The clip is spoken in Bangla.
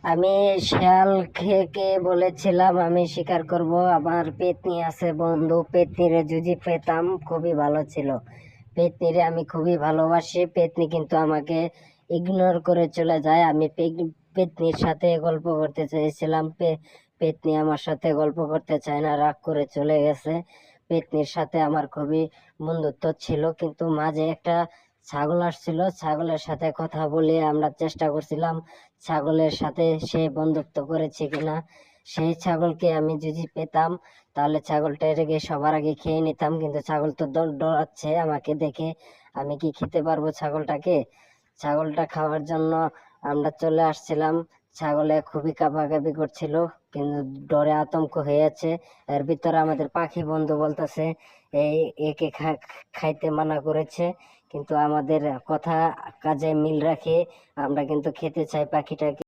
আমি শিয়াল খেয়ে বলেছিলাম আমি শিকার করব। আমার পেতনি আছে বন্ধু, পেতনিরে যদি পেতাম খুবই ভালো ছিল। পেতনিরে আমি খুবই ভালোবাসি, পেতনি কিন্তু আমাকে ইগনোর করে চলে যায়। আমি পেতনির সাথে গল্প করতে চেয়েছিলাম, পেতনি আমার সাথে গল্প করতে চায় না, রাগ করে চলে গেছে। পেতনির সাথে আমার খুবই বন্ধুত্ব ছিল, কিন্তু মাঝে একটা ছাগল আসছিল, ছাগলের সাথে কথা বলে আমরা চেষ্টা করছিলাম ছাগলের সাথে সে বন্ধুত্ব করেছে কিনা। সেই ছাগলকে আমি যদি পেতাম তাহলে ছাগলটা রেগে সবার আগে খেয়ে নিতাম, কিন্তু ছাগল তো ডরাচ্ছে আমাকে দেখে। আমি কি খেতে পারবো ছাগলটাকে? ছাগলটা খাওয়ার জন্য আমরা চলে আসছিলাম। ছাগলে খুবই কাঁপাকাঁপি করছিল, কিন্তু ডরে আতঙ্ক হয়েছে। এর ভিতরে আমাদের পাখি বন্ধু বলতেছে এই একে খাইতে মানা করেছে, কিন্তু আমাদের কথা কাজে মিল রাখে আমরা কিন্তু খেতে চাই পাখিটাকে।